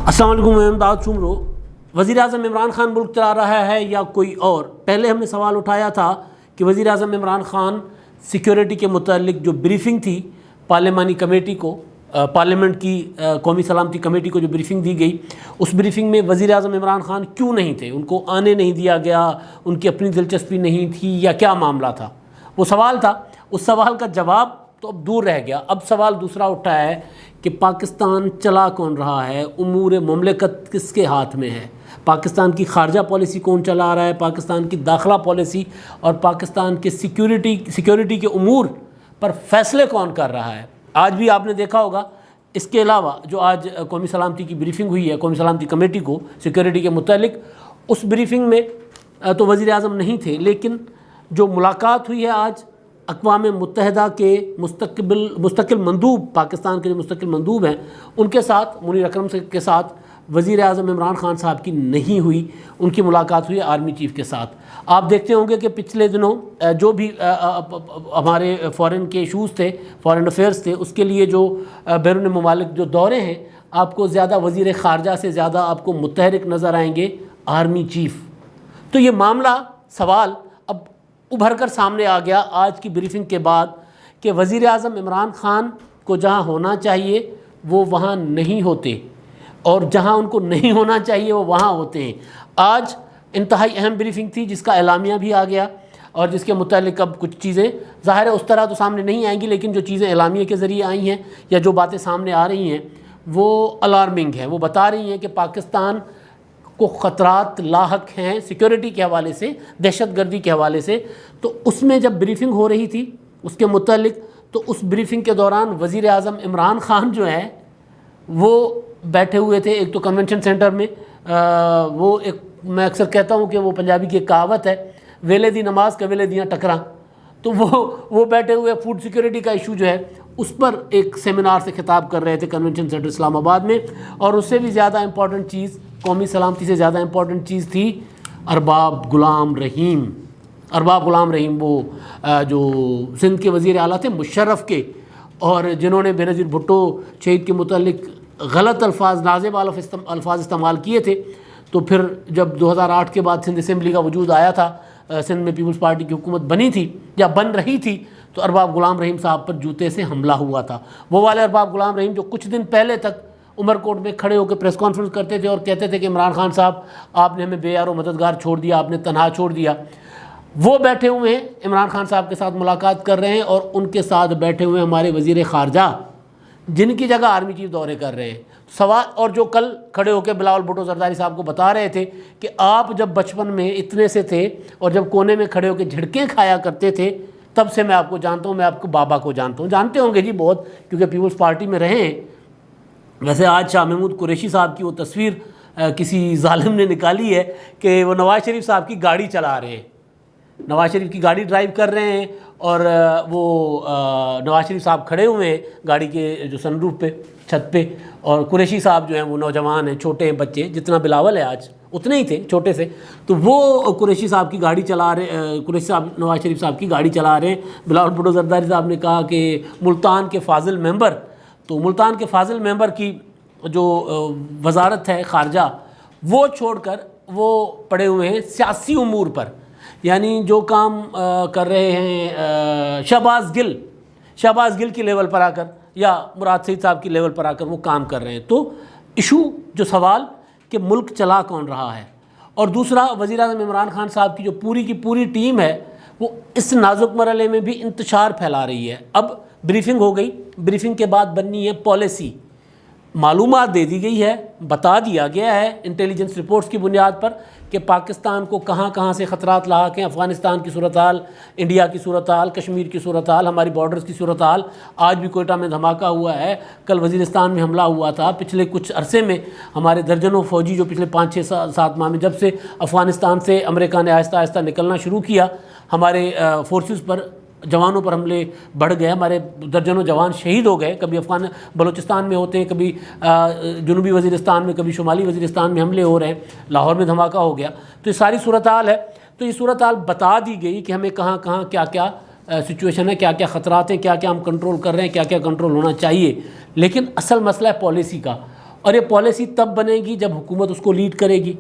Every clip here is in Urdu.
السلام علیکم، میں امداد چومرو۔ وزیر اعظم عمران خان ملک چلا رہا ہے یا کوئی اور؟ پہلے ہم نے سوال اٹھایا تھا کہ وزیر اعظم عمران خان سیکیورٹی کے متعلق جو بریفنگ تھی پارلیمانی کمیٹی کو، پارلیمنٹ کی قومی سلامتی کمیٹی کو جو بریفنگ دی گئی، اس بریفنگ میں وزیر اعظم عمران خان کیوں نہیں تھے؟ ان کو آنے نہیں دیا گیا، ان کی اپنی دلچسپی نہیں تھی یا کیا معاملہ تھا؟ وہ سوال تھا، اس سوال کا جواب تو اب دور رہ گیا۔ اب سوال دوسرا اٹھا ہے کہ پاکستان چلا کون رہا ہے، امور مملکت کس کے ہاتھ میں ہے، پاکستان کی خارجہ پالیسی کون چلا رہا ہے، پاکستان کی داخلہ پالیسی اور پاکستان کے سیکیورٹی کے امور پر فیصلے کون کر رہا ہے۔ آج بھی آپ نے دیکھا ہوگا، اس کے علاوہ جو آج قومی سلامتی کی بریفنگ ہوئی ہے قومی سلامتی کمیٹی کو سیکیورٹی کے متعلق، اس بریفنگ میں تو وزیر اعظم نہیں تھے، لیکن جو ملاقات ہوئی ہے آج اقوام متحدہ کے مستقل مندوب، پاکستان کے جو مستقل مندوب ہیں، ان کے ساتھ، منیر اکرم کے ساتھ وزیر اعظم عمران خان صاحب کی نہیں ہوئی، ان کی ملاقات ہوئی آرمی چیف کے ساتھ۔ آپ دیکھتے ہوں گے کہ پچھلے دنوں جو بھی ہمارے فورن کے ایشوز تھے، فورن افیئرز تھے، اس کے لیے جو بیرون ممالک جو دورے ہیں، آپ کو زیادہ وزیر خارجہ سے زیادہ آپ کو متحرک نظر آئیں گے آرمی چیف۔ تو یہ معاملہ، سوال اب ابھر کر سامنے آ گیا آج کی بریفنگ کے بعد کہ وزیر اعظم عمران خان کو جہاں ہونا چاہیے وہ وہاں نہیں ہوتے، اور جہاں ان کو نہیں ہونا چاہیے وہ وہاں ہوتے ہیں۔ آج انتہائی اہم بریفنگ تھی جس کا اعلامیہ بھی آ گیا، اور جس کے متعلق اب کچھ چیزیں ظاہر ہے اس طرح تو سامنے نہیں آئیں گی، لیکن جو چیزیں اعلامیہ کے ذریعے آئی ہیں یا جو باتیں سامنے آ رہی ہیں وہ الارمنگ ہیں۔ وہ بتا رہی ہیں کہ پاکستان کو خطرات لاحق ہیں سیکیورٹی کے حوالے سے، دہشت گردی کے حوالے سے۔ تو اس میں جب بریفنگ ہو رہی تھی اس کے متعلق، تو اس بریفنگ کے دوران وزیر اعظم عمران خان جو ہے وہ بیٹھے ہوئے تھے، ایک تو کنونشن سینٹر میں، وہ ایک میں اکثر کہتا ہوں کہ وہ پنجابی کی ایک کہاوت ہے، ویلے دی نماز کا ویلے دیاں ٹکراں، تو وہ بیٹھے ہوئے فوڈ سیکیورٹی کا ایشو جو ہے اس پر ایک سیمینار سے خطاب کر رہے تھے کنونشن سینٹر اسلام آباد میں۔ اور اس سے بھی زیادہ امپورٹنٹ چیز، قومی سلامتی سے زیادہ امپورٹنٹ چیز تھی ارباب غلام رحیم۔ ارباب غلام رحیم وہ جو سندھ کے وزیر اعلیٰ تھے مشرف کے، اور جنہوں نے بے نظیر بھٹو شہید کے متعلق غلط الفاظ، نازیب الفاظ استعمال کیے تھے۔ تو پھر جب 2008 کے بعد سندھ اسمبلی کا وجود آیا تھا، سندھ میں پیپلز پارٹی کی حکومت بنی تھی یا بن رہی تھی، تو ارباب غلام رحیم صاحب پر جوتے سے حملہ ہوا تھا۔ وہ والے ارباب غلام رحیم جو کچھ دن پہلے تک عمر کوٹ میں کھڑے ہو کے پریس کانفرنس کرتے تھے اور کہتے تھے کہ عمران خان صاحب آپ نے ہمیں بے یار و مددگار چھوڑ دیا، آپ نے تنہا چھوڑ دیا، وہ بیٹھے ہوئے ہیں عمران خان صاحب کے ساتھ ملاقات کر رہے ہیں، اور ان کے ساتھ بیٹھے ہوئے ہمارے وزیر خارجہ جن کی جگہ آرمی چیف دورے کر رہے ہیں۔ سوال، اور جو کل کھڑے ہو کے بلاول بھٹو زرداری صاحب کو بتا رہے تھے کہ آپ جب بچپن میں اتنے سے تھے اور جب کونے میں کھڑے ہو کے جھڑکیں کھایا کرتے تھے، تب سے میں آپ کو جانتا ہوں، میں آپ کو بابا کو جانتا ہوں۔ جانتے ہوں گے جی بہت، کیونکہ پیپلز پارٹی میں رہے ہیں۔ ویسے آج شاہ محمود قریشی صاحب کی وہ تصویر کسی ظالم نے نکالی ہے کہ وہ نواز شریف صاحب کی گاڑی چلا رہے ہیں، نواز شریف کی گاڑی ڈرائیو کر رہے ہیں، اور وہ نواز شریف صاحب کھڑے ہوئے ہیں گاڑی کے جو سن روف پہ، چھت پہ، اور قریشی صاحب جو ہیں وہ نوجوان ہیں، چھوٹے ہیں بچے، جتنا بلاول ہے آج اتنے ہی تھے، چھوٹے سے۔ تو وہ قریشی صاحب کی گاڑی چلا رہے، قریشی صاحب نواز شریف صاحب کی گاڑی چلا رہے ہیں۔ بلاول بھٹو زرداری صاحب نے کہا کہ ملتان کے فاضل ممبر، تو ملتان کے فاضل ممبر کی جو وزارت ہے خارجہ، وہ چھوڑ کر وہ پڑے ہوئے ہیں سیاسی امور پر، یعنی جو کام کر رہے ہیں شہباز گل کی لیول پر آ کر یا مراد سعید صاحب کی لیول پر آ کر وہ کام کر رہے ہیں۔ تو ایشو جو سوال کہ ملک چلا کون رہا ہے، اور دوسرا وزیر اعظم عمران خان صاحب کی جو پوری ٹیم ہے وہ اس نازک مرحلے میں بھی انتشار پھیلا رہی ہے۔ اب بریفنگ ہو گئی، بریفنگ کے بعد بننی ہے پالیسی، معلومات دے دی گئی ہے، بتا دیا گیا ہے انٹیلیجنس رپورٹس کی بنیاد پر کہ پاکستان کو کہاں سے خطرات لاحق ہیں، افغانستان کی صورتحال، انڈیا کی صورتحال، کشمیر کی صورتحال، ہماری بارڈرز کی صورتحال۔ آج بھی کوئٹہ میں دھماکہ ہوا ہے، کل وزیرستان میں حملہ ہوا تھا، پچھلے کچھ عرصے میں ہمارے درجنوں فوجی جو پچھلے 5-6-7 ماہ میں جب سے افغانستان سے امریکہ نے آہستہ آہستہ نکلنا شروع کیا، ہمارے فورسز پر، جوانوں پر حملے بڑھ گئے، ہمارے درجنوں جوان شہید ہو گئے، کبھی بلوچستان میں ہوتے ہیں، کبھی جنوبی وزیرستان میں، کبھی شمالی وزیرستان میں حملے ہو رہے ہیں، لاہور میں دھماکہ ہو گیا۔ تو یہ ساری صورتحال ہے، تو یہ صورتحال بتا دی گئی کہ ہمیں کہاں کیا سچویشن ہے، کیا خطرات ہیں، کیا ہم کنٹرول کر رہے ہیں، کیا کنٹرول ہونا چاہیے۔ لیکن اصل مسئلہ ہے پالیسی کا، اور یہ پالیسی تب بنے گی جب حکومت اس کو لیڈ کرے گی،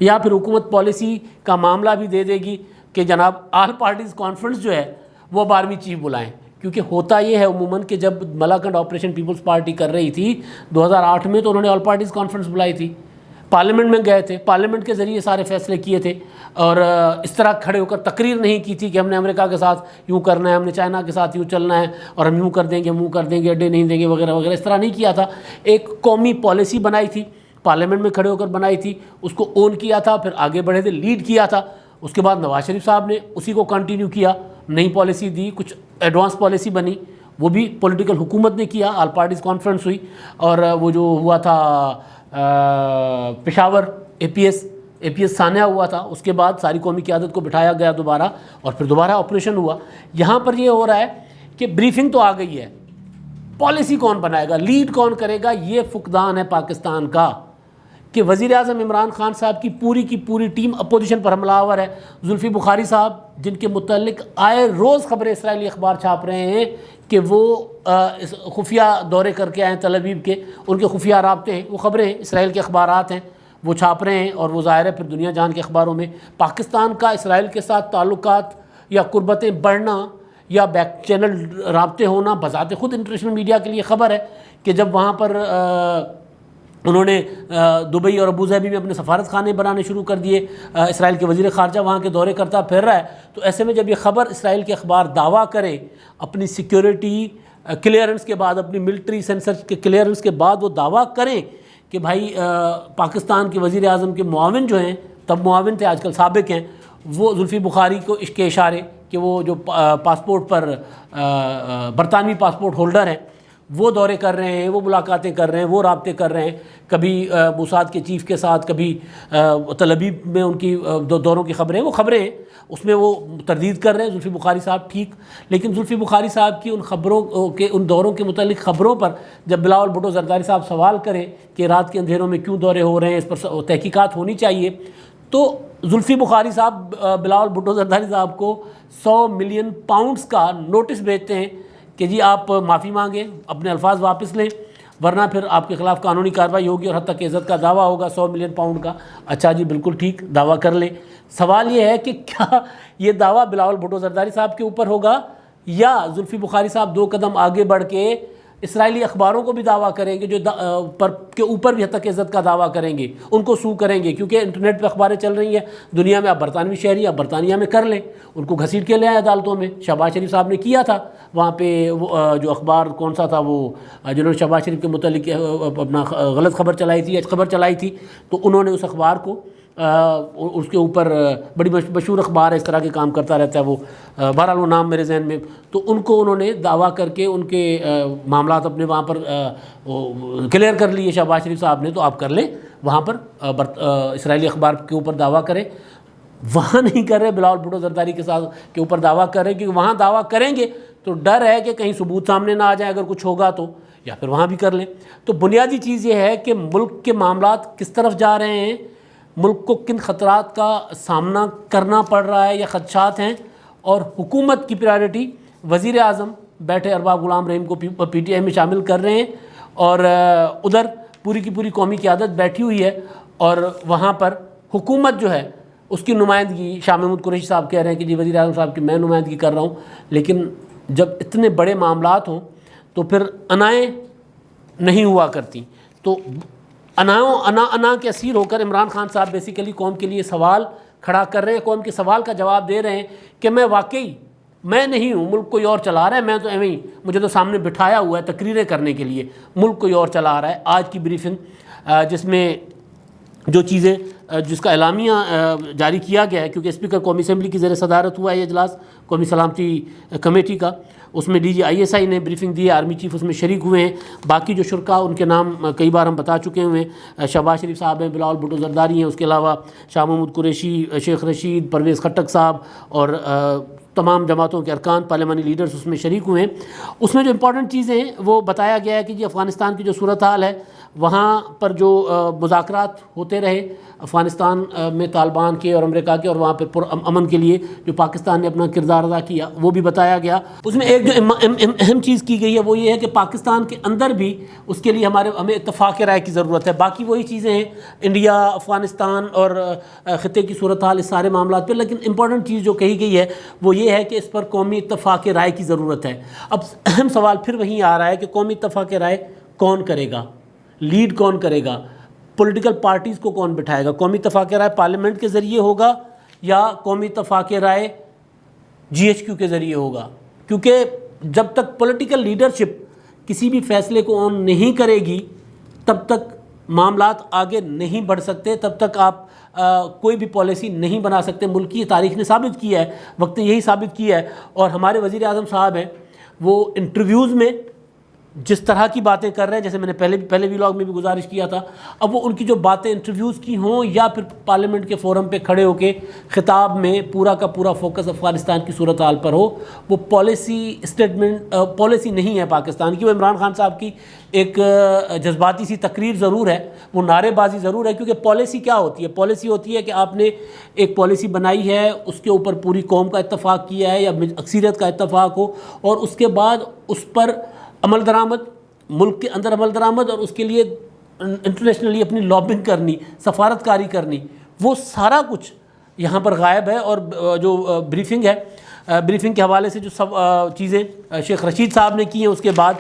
یا پھر حکومت پالیسی کا معاملہ بھی دے دے گی کہ جناب آل پارٹیز کانفرنس جو ہے وہ 12ویں چیف بلائیں. کیونکہ ہوتا یہ ہے عموماً کہ جب ملاکنڈ آپریشن پیپلز پارٹی کر رہی تھی 2008 میں، تو انہوں نے آل پارٹیز کانفرنس بلائی تھی، پارلیمنٹ میں گئے تھے، پارلیمنٹ کے ذریعے سارے فیصلے کیے تھے، اور اس طرح کھڑے ہو کر تقریر نہیں کی تھی کہ ہم نے امریکہ کے ساتھ یوں کرنا ہے، ہم نے چائنا کے ساتھ یوں چلنا ہے، اور ہم یوں کر دیں گے، ہم یوں کر دیں گے، اڈے نہیں دیں گے، وغیرہ وغیرہ. اس طرح نہیں کیا تھا. ایک قومی پالیسی بنائی تھی، پارلیمنٹ میں کھڑے ہو کر بنائی تھی، اس کو اون کیا تھا، پھر آگے بڑھے تھے، لیڈ کیا تھا. اس کے بعد نواز شریف صاحب نے اسی کو کنٹینیو کیا، نئی پالیسی دی، کچھ ایڈوانس پالیسی بنی، وہ بھی پولیٹیکل حکومت نے کیا، آل پارٹیز کانفرنس ہوئی. اور وہ جو ہوا تھا پشاور اے پی ایس سانحہ ہوا تھا، اس کے بعد ساری قومی قیادت کو بٹھایا گیا دوبارہ، اور پھر دوبارہ آپریشن ہوا. یہاں پر یہ ہو رہا ہے کہ بریفنگ تو آ گئی ہے، پالیسی کون بنائے گا، لیڈ کون کرے گا، یہ فقدان ہے پاکستان کا. کہ وزیر اعظم عمران خان صاحب کی پوری ٹیم اپوزیشن پر حملہ آور ہے. زلفی بخاری صاحب جن کے متعلق آئے روز خبریں اسرائیلی اخبار چھاپ رہے ہیں کہ وہ خفیہ دورے کر کے آئے تل ابیب کے، ان کے خفیہ رابطے ہیں، وہ خبریں اسرائیل کے اخبارات ہیں وہ چھاپ رہے ہیں، اور وہ ظاہر ہے پھر دنیا جان کے اخباروں میں پاکستان کا اسرائیل کے ساتھ تعلقات یا قربتیں بڑھنا یا بیک چینل رابطے ہونا بذات خود انٹرنیشنل میڈیا کے لیے خبر ہے. کہ جب وہاں پر انہوں نے دبئی اور ابوظہبی میں اپنے سفارت خانے بنانے شروع کر دیے، اسرائیل کے وزیر خارجہ وہاں کے دورے کرتا پھر رہا ہے، تو ایسے میں جب یہ خبر اسرائیل کے اخبار دعویٰ کرے اپنی سیکیورٹی کلیئرنس کے بعد، اپنی ملٹری سینسر کے کلیئرنس کے بعد وہ دعویٰ کریں کہ بھائی پاکستان کے وزیر اعظم کے معاون جو ہیں، تب معاون تھے آج کل سابق ہیں، وہ زلفی بخاری کو عشق اشارے کہ وہ جو پاسپورٹ پر برطانوی پاسپورٹ ہولڈر ہیں، وہ دورے کر رہے ہیں، وہ ملاقاتیں کر رہے ہیں، وہ رابطے کر رہے ہیں، کبھی موساد کے چیف کے ساتھ، کبھی تل ابیب میں ان کی دوروں کی خبریں، وہ خبریں ہیں، اس میں وہ تردید کر رہے ہیں زلفی بخاری صاحب، ٹھیک. لیکن زلفی بخاری صاحب کی ان خبروں کے، ان دوروں کے متعلق خبروں پر جب بلاول بھٹو زرداری صاحب سوال کریں کہ رات کے اندھیروں میں کیوں دورے ہو رہے ہیں، اس پر تحقیقات ہونی چاہیے، تو زلفی بخاری صاحب بلاول بھٹو زرداری صاحب کو 100 ملین پاؤنڈز کا نوٹس بھیجتے ہیں کہ جی آپ معافی مانگیں، اپنے الفاظ واپس لیں، ورنہ پھر آپ کے خلاف قانونی کارروائی ہوگی اور حتی کہ عزت کا دعویٰ ہوگا 100 ملین پاؤنڈ کا. اچھا جی بالکل ٹھیک، دعویٰ کر لیں. سوال یہ ہے کہ کیا یہ دعویٰ بلاول بھٹو زرداری صاحب کے اوپر ہوگا، یا زلفی بخاری صاحب 2 قدم آگے بڑھ کے اسرائیلی اخباروں کو بھی دعویٰ کریں گے، جو پر کے اوپر بھی حتی کہ عزت کا دعویٰ کریں گے، ان کو سو کریں گے، کیونکہ انٹرنیٹ پہ اخباریں چل رہی ہیں دنیا میں. آپ برطانوی شہری، آپ برطانیہ میں کر لیں، ان کو گھسیٹ کے لے آئے عدالتوں میں. شہباز شریف صاحب نے کیا تھا وہاں پہ، جو اخبار کون سا تھا وہ جنہوں نے شہباز شریف کے متعلق اپنا غلط خبر چلائی تھی، خبر چلائی تھی، تو انہوں نے اس اخبار کو، اس کے اوپر بڑی مشہور اخبار ہے، اس طرح کے کام کرتا رہتا ہے وہ، بہرحال وہ نام میرے ذہن میں، تو ان کو انہوں نے دعویٰ کر کے ان کے معاملات اپنے وہاں پر کلیئر کر لیے شہباز شریف صاحب نے. تو آپ کر لیں وہاں پر، اسرائیلی اخبار کے اوپر دعویٰ کریں. وہاں نہیں کر رہے، بلاول بھٹو زرداری کے ساتھ کے اوپر دعویٰ کر رہے ہیں، کیونکہ وہاں دعویٰ کریں گے تو ڈر ہے کہ کہیں ثبوت سامنے نہ آ جائے اگر کچھ ہوگا تو، یا پھر وہاں بھی کر لیں. تو بنیادی چیز یہ ہے کہ ملک کے معاملات کس طرف جا رہے ہیں، ملک کو کن خطرات کا سامنا کرنا پڑ رہا ہے یا خدشات ہیں، اور حکومت کی پرائرٹی وزیر اعظم بیٹھے ارباب غلام رحیم کو پی ٹی آئی میں شامل کر رہے ہیں، اور ادھر پوری کی پوری قومی قیادت بیٹھی ہوئی ہے، اور وہاں پر حکومت جو ہے اس کی نمائندگی شاہ محمود قریشی صاحب کہہ رہے ہیں کہ جی وزیر اعظم صاحب کی میں نمائندگی کر رہا ہوں. لیکن جب اتنے بڑے معاملات ہوں تو پھر انائیں نہیں ہوا کرتی. تو انا کے اسیر ہو کر عمران خان صاحب بیسیکلی قوم کے لیے سوال کھڑا کر رہے ہیں، قوم کے سوال کا جواب دے رہے ہیں کہ میں واقعی میں نہیں ہوں، ملک کوئی اور چلا رہا ہے، میں تو ایویں ہی، مجھے تو سامنے بٹھایا ہوا ہے تقریریں کرنے کے لیے، ملک کوئی اور چلا رہا ہے. آج کی بریفنگ جس میں جو چیزیں، جس کا اعلامیہ جاری کیا گیا ہے، کیونکہ اسپیکر قومی اسمبلی کی زیر صدارت ہوا ہے یہ اجلاس قومی سلامتی کمیٹی کا، اس میں DGISI نے بریفنگ دی ہے، آرمی چیف اس میں شریک ہوئے ہیں. باقی جو شرکاء ان کے نام کئی بار ہم بتا چکے ہوئے ہیں، شہباز شریف صاحب ہیں، بلاول بھٹو زرداری ہیں، اس کے علاوہ شاہ محمود قریشی، شیخ رشید، پرویز خٹک صاحب، اور تمام جماعتوں کے ارکان، پارلیمانی لیڈرز اس میں شریک ہوئے ہیں. اس میں جو امپورٹنٹ چیزیں ہیں وہ بتایا گیا ہے کہ جی افغانستان کی جو صورتحال ہے وہاں پر جو مذاکرات ہوتے رہے افغانستان میں طالبان کے اور امریکہ کے، اور وہاں پہ امن کے لیے جو پاکستان نے اپنا کردار ادا کیا وہ بھی بتایا گیا۔ اس میں ایک جو اہم چیز کی گئی ہے وہ یہ ہے کہ پاکستان کے اندر بھی اس کے لیے ہمیں اتفاق رائے کی ضرورت ہے۔ باقی وہی چیزیں ہیں انڈیا، افغانستان اور خطے کی صورتحال، اس سارے معاملات پہ، لیکن امپورٹنٹ چیز جو کہی گئی ہے وہ یہ ہے کہ اس پر قومی اتفاق رائے کی ضرورت ہے۔ اب اہم سوال پھر وہیں آ رہا ہے کہ قومی اتفاق رائے کون کرے گا، لیڈ کون کرے گا، پولیٹیکل پارٹیز کو کون بٹھائے گا؟ قومی اتفاق رائے پارلیمنٹ کے ذریعے ہوگا یا قومی اتفاق رائے GHQ کے ذریعے ہوگا؟ کیونکہ جب تک پولیٹیکل لیڈرشپ کسی بھی فیصلے کو آن نہیں کرے گی تب تک معاملات آگے نہیں بڑھ سکتے، تب تک آپ کوئی بھی پالیسی نہیں بنا سکتے۔ ملک کی تاریخ نے ثابت کیا ہے، وقت نے یہی ثابت کیا ہے، اور ہمارے وزیر اعظم صاحب ہیں وہ انٹرویوز میں جس طرح کی باتیں کر رہے ہیں، جیسے میں نے پہلے ویلاگ میں بھی گزارش کیا تھا، اب وہ ان کی جو باتیں انٹرویوز کی ہوں یا پھر پارلیمنٹ کے فورم پہ کھڑے ہو کے خطاب میں پورا کا پورا فوکس افغانستان کی صورتحال پر ہو، وہ پالیسی نہیں ہے پاکستان کی۔ وہ عمران خان صاحب کی ایک جذباتی سی تقریر ضرور ہے، وہ نعرے بازی ضرور ہے، کیونکہ پالیسی کیا ہوتی ہے؟ پالیسی ہوتی ہے کہ آپ نے ایک پالیسی بنائی ہے، اس کے اوپر پوری قوم کا اتفاق کیا ہے یا اکثریت کا اتفاق ہو، اور اس کے بعد اس پر عمل درآمد، ملک کے اندر عمل درآمد، اور اس کے لیے انٹرنیشنلی اپنی لابنگ کرنی، سفارت کاری کرنی، وہ سارا کچھ یہاں پر غائب ہے۔ اور جو بریفنگ ہے، بریفنگ کے حوالے سے جو سب چیزیں شیخ رشید صاحب نے کی ہیں اس کے بعد،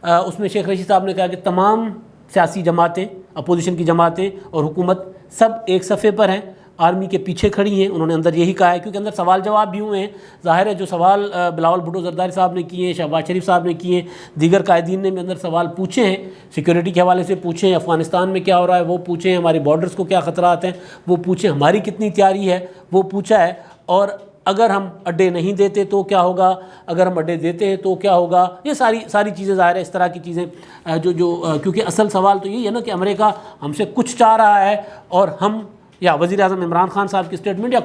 اس میں شیخ رشید صاحب نے کہا کہ تمام سیاسی جماعتیں، اپوزیشن کی جماعتیں اور حکومت سب ایک صفحے پر ہیں، آرمی کے پیچھے کھڑی ہیں۔ انہوں نے اندر یہی کہا ہے، کیونکہ اندر سوال جواب بھی ہوئے ہیں۔ ظاہر ہے جو سوال بلاول بھٹو زرداری صاحب نے کیے ہیں، شہباز شریف صاحب نے کیے ہیں، دیگر قائدین نے بھی اندر سوال پوچھے ہیں، سیکیورٹی کے حوالے سے پوچھے ہیں، افغانستان میں کیا ہو رہا ہے وہ پوچھے ہیں، ہمارے بارڈرز کو کیا خطرات ہیں وہ پوچھے، ہماری کتنی تیاری ہے وہ پوچھا ہے، اور اگر ہم اڈے نہیں دیتے تو کیا ہوگا، اگر ہم اڈے دیتے ہیں تو کیا ہوگا، یہ ساری چیزیں ظاہر ہے اس طرح کی چیزیں کیونکہ اصل سوال تو یہی ہے نا کہ امریکہ ہم سے کچھ چاہ رہا ہے، اور ہم یا وزیر اعظم عمران خان صاحب کی اسٹیٹمنٹ یا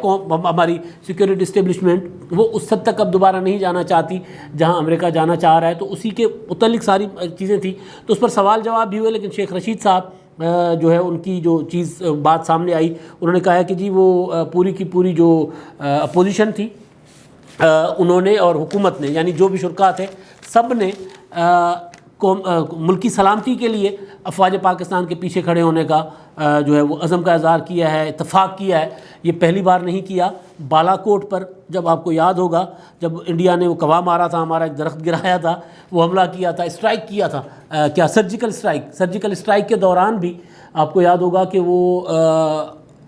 ہماری سیکیورٹی اسٹیبلشمنٹ وہ اس حد تک اب دوبارہ نہیں جانا چاہتی جہاں امریکہ جانا چاہ رہا ہے، تو اسی کے متعلق ساری چیزیں تھیں، تو اس پر سوال جواب بھی ہوئے۔ لیکن شیخ رشید صاحب جو ہے ان کی جو چیز بات سامنے آئی، انہوں نے کہا ہے کہ جی وہ پوری کی پوری جو اپوزیشن تھی انہوں نے اور حکومت نے، یعنی جو بھی شرکاء تھے سب نے ملکی سلامتی کے لیے افواج پاکستان کے پیچھے کھڑے ہونے کا جو ہے وہ عزم کا اظہار کیا ہے، اتفاق کیا ہے۔ یہ پہلی بار نہیں کیا، بالا کوٹ پر جب آپ کو یاد ہوگا جب انڈیا نے وہ کوا مارا تھا، ہمارا ایک درخت گرایا تھا، وہ حملہ کیا تھا، اسٹرائک کیا تھا، کیا سرجیکل اسٹرائک کے دوران بھی آپ کو یاد ہوگا کہ وہ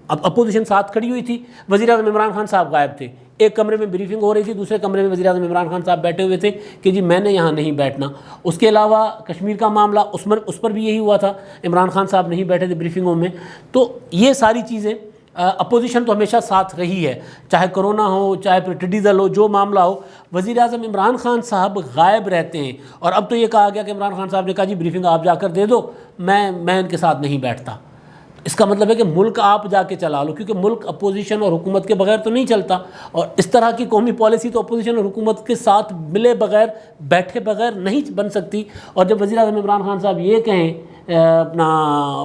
اپوزیشن ساتھ کھڑی ہوئی تھی، وزیر اعظم عمران خان صاحب غائب تھے، ایک کمرے میں بریفنگ ہو رہی تھی، دوسرے کمرے میں وزیر اعظم عمران خان صاحب بیٹھے ہوئے تھے کہ جی میں نے یہاں نہیں بیٹھنا۔ اس کے علاوہ کشمیر کا معاملہ، اس پر بھی یہی ہوا تھا، عمران خان صاحب نہیں بیٹھے تھے بریفنگوں میں۔ تو یہ ساری چیزیں اپوزیشن تو ہمیشہ ساتھ رہی ہے، چاہے کرونا ہو، چاہے پھر ٹڈی دل ہو، جو معاملہ ہو، وزیر اعظم عمران خان صاحب غائب رہتے ہیں۔ اور اب تو یہ کہا گیا کہ عمران خان صاحب نے کہا جی بریفنگ آپ جا کر دے دو، میں ان کے ساتھ نہیں بیٹھتا۔ اس کا مطلب ہے کہ ملک آپ جا کے چلا لو، کیونکہ ملک اپوزیشن اور حکومت کے بغیر تو نہیں چلتا، اور اس طرح کی قومی پالیسی تو اپوزیشن اور حکومت کے ساتھ ملے بغیر، بیٹھے بغیر نہیں بن سکتی۔ اور جب وزیر اعظم عمران خان صاحب یہ کہیں اپنا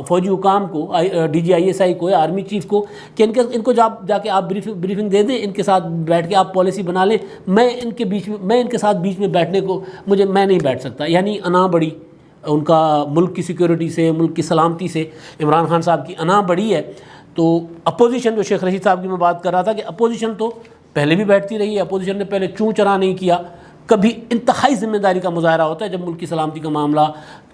فوجی حکام کو، DGISI کو یا آرمی چیف کو کہ ان کو جا کے آپ بریفنگ دے دیں، ان کے ساتھ بیٹھ کے آپ پالیسی بنا لیں، میں ان کے ساتھ بیچ میں بیٹھنے کو میں نہیں بیٹھ سکتا۔ یعنی انا بڑی ان کا ملک کی سیکیورٹی سے، ملک کی سلامتی سے عمران خان صاحب کی انا بڑی ہے۔ تو اپوزیشن جو شیخ رشید صاحب کی میں بات کر رہا تھا کہ اپوزیشن تو پہلے بھی بیٹھتی رہی ہے، اپوزیشن نے پہلے چوں چرا نہیں کیا، کبھی انتہائی ذمہ داری کا مظاہرہ ہوتا ہے جب ملک کی سلامتی کا معاملہ،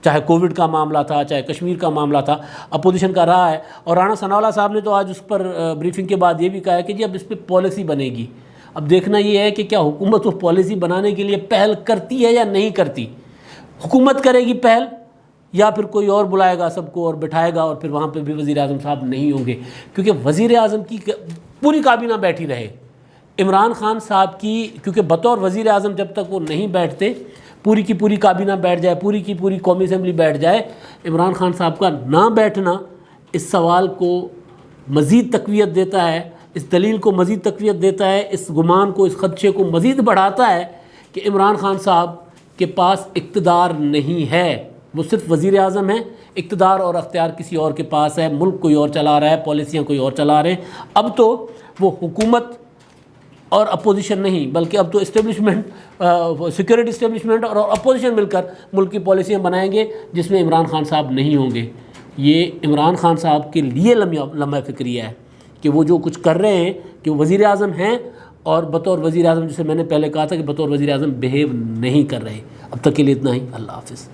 چاہے کووڈ کا معاملہ تھا، چاہے کشمیر کا معاملہ تھا، اپوزیشن کا رہا ہے۔ اور رانا ثناء اللہ صاحب نے تو آج اس پر بریفنگ کے بعد یہ بھی کہا ہے کہ جی اب اس پہ پالیسی بنے گی۔ اب دیکھنا یہ ہے کہ کیا حکومت وہ پالیسی بنانے کے لیے پہل کرتی ہے یا نہیں کرتی۔ حکومت کرے گی پہل یا پھر کوئی اور بلائے گا سب کو اور بٹھائے گا، اور پھر وہاں پہ بھی وزیر اعظم صاحب نہیں ہوں گے، کیونکہ وزیر اعظم کی پوری کابینہ بیٹھی رہے، عمران خان صاحب کی، کیونکہ بطور وزیر اعظم جب تک وہ نہیں بیٹھتے، پوری کی پوری کابینہ بیٹھ جائے، پوری کی پوری قومی اسمبلی بیٹھ جائے، عمران خان صاحب کا نہ بیٹھنا اس سوال کو مزید تقویت دیتا ہے، اس دلیل کو مزید تقویت دیتا ہے، اس گمان کو، اس خدشے کو مزید بڑھاتا ہے کہ عمران خان صاحب کے پاس اقتدار نہیں ہے۔ وہ صرف وزیر اعظم ہیں، اقتدار اور اختیار کسی اور کے پاس ہے، ملک کوئی اور چلا رہا ہے، پالیسیاں کوئی اور چلا رہے ہیں۔ اب تو وہ حکومت اور اپوزیشن نہیں، بلکہ اب تو اسٹیبلشمنٹ، سیکورٹی اسٹیبلشمنٹ اور اپوزیشن مل کر ملک کی پالیسیاں بنائیں گے جس میں عمران خان صاحب نہیں ہوں گے۔ یہ عمران خان صاحب کے لیے لمحہ فکریہ ہے کہ وہ جو کچھ کر رہے ہیں، کہ وہ وزیر اعظم ہیں اور بطور وزیر اعظم، جسے میں نے پہلے کہا تھا کہ بطور وزیر اعظم بیہیو نہیں کر رہے۔ اب تک کے لیے اتنا ہی، اللہ حافظ۔